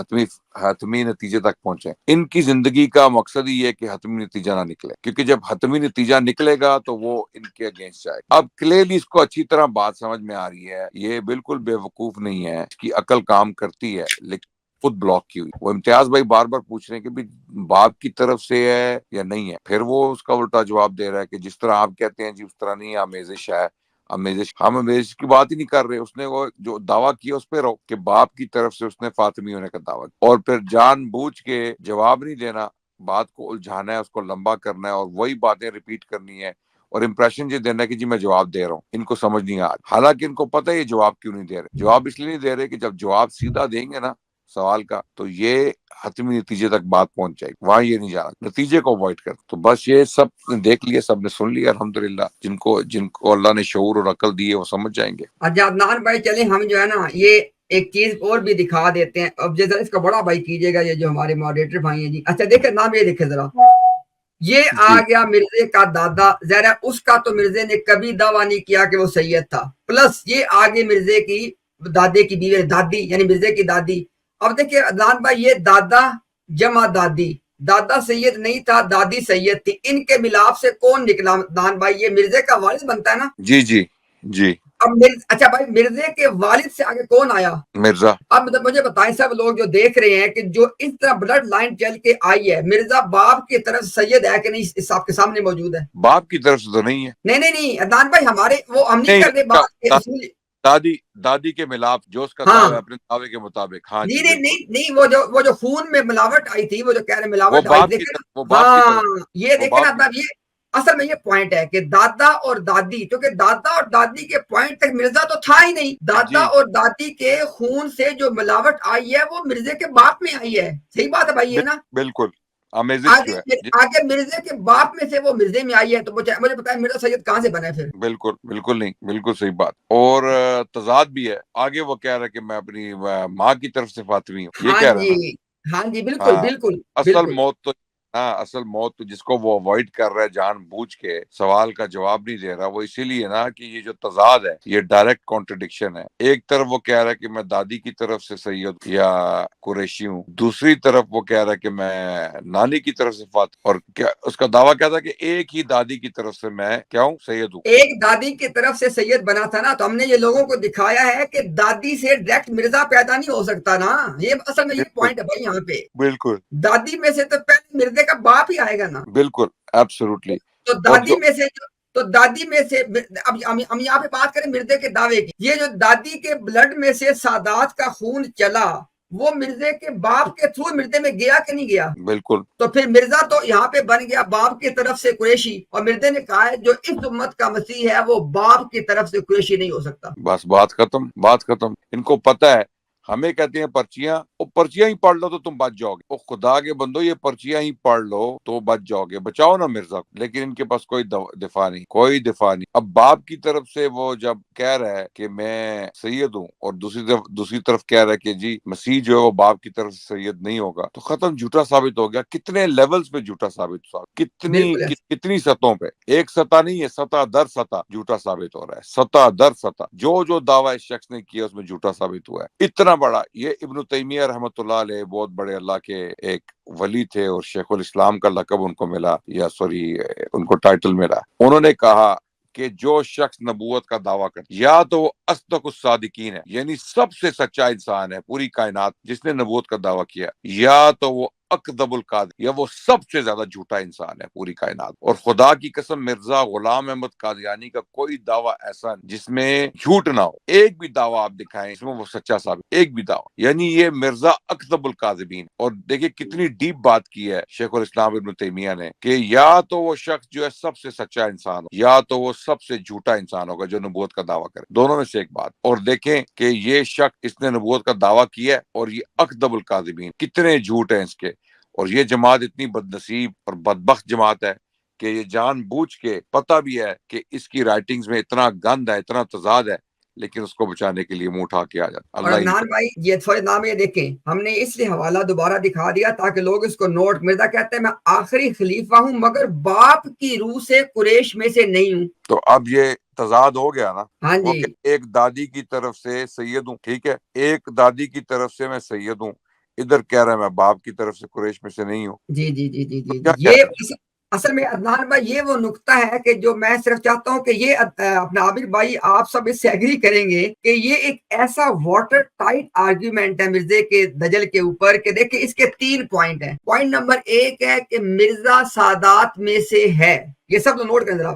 حتمی نتیجے تک پہنچیں. ان کی زندگی کا مقصد ہی ہے کہ حتمی نتیجہ نہ نکلے، کیونکہ جب حتمی نتیجہ نکلے گا تو وہ ان کے اگینسٹ جائے گا. اب کلیئرلی اس کو اچھی طرح بات سمجھ میں آ رہی ہے، یہ بالکل بے وقوف نہیں ہے، اس کی عقل کام کرتی ہے، لیکن خود بلاک کی ہوئی. وہ امتیاز بھائی بار بار پوچھ رہے ہیں کہ باپ کی طرف سے ہے یا نہیں ہے، پھر وہ اس کا الٹا جواب دے رہا ہے کہ جس طرح آپ کہتے ہیں جی اس طرح نہیں، آمیزش ہے. ہم آمیزش کی بات ہی نہیں کر رہے. اس نے وہ جو دعویٰ کیا اس پہ رو کہ باپ کی طرف سے اس نے فاطمی ہونے کا دعویٰ کیا، اور پھر جان بوجھ کے جواب نہیں دینا، بات کو الجھانا ہے، اس کو لمبا کرنا ہے اور وہی باتیں ریپیٹ کرنی ہے اور امپریشن یہ دینا ہے کہ جی میں جواب دے رہا ہوں. ان کو سمجھ نہیں آ رہا، حالانکہ ان کو پتہ ہے یہ جواب کیوں نہیں دے رہے. جواب اس لیے نہیں دے رہے کہ جب جواب سیدھا دیں گے نا سوال کا تو یہ حتمی نتیجے تک بات پہنچ جائے گی، وہاں یہ نہیں جانا، نتیجے کو اوائڈ کر. تو بس یہ سب دیکھ لیا، سب نے سن لیا الحمدللہ. جن کو اللہ نے شعور اور عقل دی ہے وہ سمجھ جائیں گے. اچھا عدنان بھائی چلیں ہم جو ہے نا یہ ایک چیز اور بھی دکھا دیتے ہیں. اب جیسا اس کا بڑا بھائی کیجیے گا، یہ جو ہمارے ماڈریٹر بھائی ہیں جی. اچھا دیکھیں نام یہ دیکھیں ذرا، یہ آ گیا مرزے کا دادا. ذرا اس کا تو مرزے نے کبھی دعویٰ نہیں کیا کہ وہ سید تھا، پلس یہ آگے مرزے کی دادے کی بیوی دادی یعنی مرزے کی دادی. اب دیکھیں عدنان بھائی یہ دادا جمع دادی، دادا سید نہیں تھا دادی سید تھی. ان کے ملاپ سے کون نکلا عدنان بھائی؟ یہ مرزے کا والد بنتا ہے نا. جی جی جی اب اچھا بھائی مرزے کے والد سے آگے کون آیا؟ مرزا. اب مجھے بتائیں سب لوگ جو دیکھ رہے ہیں کہ جو اس طرح بلڈ لائن چل کے آئی ہے، مرزا باپ کی طرف سید ہے کہ نہیں؟ اس آپ کے سامنے موجود ہے. باپ کی طرف سے تو نہیں ہے. نہیں عدنان بھائی ہمارے وہ ہم نہیں کرتے بات. دادی کے ملاپ جو اس کا ہاں دعویٰ ہے اپنے دعوے کے مطابق. ہاں جی نہیں وہ جو خون میں ملاوٹ آئی تھی، وہ جو کہہ رہے وہ ملاوٹ آئی باپ کی دیکھیں طرف، وہ باپ کی ہاں طرف، یہ وہ دیکھیں نا. باپ کی اب یہ اصل میں یہ پوائنٹ ہے کہ دادا اور دادی، کیونکہ دادا اور دادی کے پوائنٹ تک مرزا تو تھا ہی نہیں. دادا جی اور دادی کے خون سے جو ملاوٹ آئی ہے وہ مرزے کے باپ میں آئی ہے. صحیح بات ہے بھائی یہ نا. بالکل امیزش جو ہے آگے مرزے کے باپ میں سے وہ مرزے میں آئی ہے. تو مجھے بتائیں مرزا سید کہاں سے بنا ہے پھر؟ بالکل نہیں، بالکل صحیح بات. اور تضاد بھی ہے. آگے وہ کہہ رہا ہے کہ میں اپنی ماں کی طرف سے فاطمی ہوں، یہ ہاں کہہ رہا ہے نا. جی ہاں جی بالکل بالکل اصل موت تو جس کو وہ اوائڈ کر رہا ہے جان بوجھ کے، سوال کا جواب نہیں دے رہا، وہ اسی لیے نا کہ یہ جو تضاد ہے یہ ڈائریکٹ کانٹرڈکشن ہے. ایک طرف وہ کہہ رہا ہے کہ میں دادی کی طرف سے سید یا قریشی ہوں، دوسری طرف وہ کہہ رہا ہے کہ میں نانی کی طرف سے فاطمہ، اور کیا اس کا دعویٰ کیا تھا کہ ایک ہی دادی کی طرف سے میں کیا ہوں؟ سید ہوں. ایک دادی کی طرف سے سید بنا تھا نا. تو ہم نے یہ لوگوں کو دکھایا ہے کہ دادی سے ڈائریکٹ مرزا پیدا نہیں ہو سکتا نا. یہ اصل میں یہ پوائنٹ ہے بھائی یہاں پہ. بالکل دادی میں سے تو پہلے مرزے کا باپ ہی آئے گا نا. بالکل ایبسولوٹلی. تو دادی میں سے اب ہم یہاں پہ بات کریں مرزے کے دعوے کی. یہ جو دادی کے بلڈ میں سے سادات کا خون چلا وہ مرزے کے باپ کے تھرو مرزے میں گیا کہ نہیں گیا؟ بالکل. تو پھر مرزا تو یہاں پہ بن گیا باپ کی طرف سے قریشی، اور مرزے نے کہا ہے جو اس امت کا مسیح ہے وہ باپ کی طرف سے قریشی نہیں ہو سکتا. بس بات ختم. ان کو پتہ ہے، ہمیں کہتے ہیں پرچیاں، وہ پرچیاں ہی پڑھ لو تو تم بچ جاؤ گے. وہ خدا کے بندو یہ پرچیاں ہی پڑھ لو تو بچ جاؤ گے، بچاؤ نا مرزا کو. لیکن ان کے پاس کوئی دفاع نہیں. اب باپ کی طرف سے وہ جب کہہ رہا ہے کہ میں سید ہوں، اور دوسری طرف کہہ رہا ہے کہ جی مسیح جو ہے وہ باپ کی طرف سے سید نہیں ہوگا، تو ختم، جھوٹا ثابت ہو گیا. کتنے لیولز پہ جھوٹا ثابت ہوا، کتنی سطحوں پہ. ایک سطح نہیں ہے، سطح در سطح جھوٹا ثابت ہو رہا ہے. سطح در سطح جو دعویٰ اس شخص نے کیا اس میں جھوٹا ثابت ہوا ہے. اتنا بڑا یہ ابن تیمیہ رحمۃ اللہ علیہ بہت بڑے اللہ کے ایک ولی تھے، اور شیخ الاسلام کا لقب ان کو ملا، یا ان کو ٹائٹل ملا. انہوں نے کہا کہ جو شخص نبوت کا دعویٰ کرتا یا تو وہ اصدق الصادقین ہے، یعنی سب سے سچا انسان ہے پوری کائنات جس نے نبوت کا دعویٰ کیا، یا تو وہ اکذب القاذب، یا وہ سب سے زیادہ جھوٹا انسان ہے پوری کائنات. اور خدا کی قسم مرزا غلام احمد قادیانی کا کوئی دعویٰ ایسا جس میں جھوٹ نہ ہو. ایک بھی دعویٰ آپ دکھائیں اس میں وہ سچا ثابت، ایک بھی دعویٰ. یعنی یہ مرزا اکذب القاذبین. اور دیکھیں کتنی ڈیپ بات کی ہے شیخ الاسلام ابن تیمیہ نے کہ یا تو وہ شخص جو ہے سب سے سچا انسان ہو، یا تو وہ سب سے جھوٹا انسان ہوگا جو نبوت کا دعویٰ کرے، دونوں میں سے ایک بات. اور دیکھیں کہ یہ شخص اس نے نبوت کا دعویٰ کیا ہے، اور یہ اکذب القاذبین، کتنے جھوٹ ہیں اس کے. اور یہ جماعت اتنی بد نصیب اور بدبخت جماعت ہے کہ یہ جان بوجھ کے پتہ بھی ہے کہ اس کی رائٹنگز میں اتنا گند ہے، اتنا تضاد ہے، لیکن اس کو بچانے کے لیے منہ اٹھا کے آ جاتا. اور عدنان بھائی یہ تھوڑے نام یہ دیکھیں، ہم نے اس لیے حوالہ دوبارہ دکھا دیا تاکہ لوگ اس کو نوٹ. مرزا کہتے ہیں میں آخری خلیفہ ہوں مگر باپ کی روح سے قریش میں سے نہیں ہوں. تو اب یہ تضاد ہو گیا نا. ہاں جی ایک دادی کی طرف سے سید ہوں، ٹھیک ہے، ایک دادی کی طرف سے میں سید ہوں، ادھر کہہ رہا ہے میں باپ کی طرف سے قریش میں سے نہیں ہوں. جی یہ اصل میں عدنان بھائی یہ وہ نقطہ ہے کہ جو میں صرف چاہتا ہوں کہ یہ اپنا عابد بھائی آپ سب اس سے ایگری کریں گے کہ یہ ایک ایسا واٹر ٹائٹ آرگیومنٹ ہے مرزے کے دجل کے اوپر کہ دیکھیں اس کے 3 پوائنٹ ہیں. پوائنٹ نمبر 1 ہے کہ مرزا سادات میں سے ہے. یہ سب لوگ نوٹ کریں ذرا.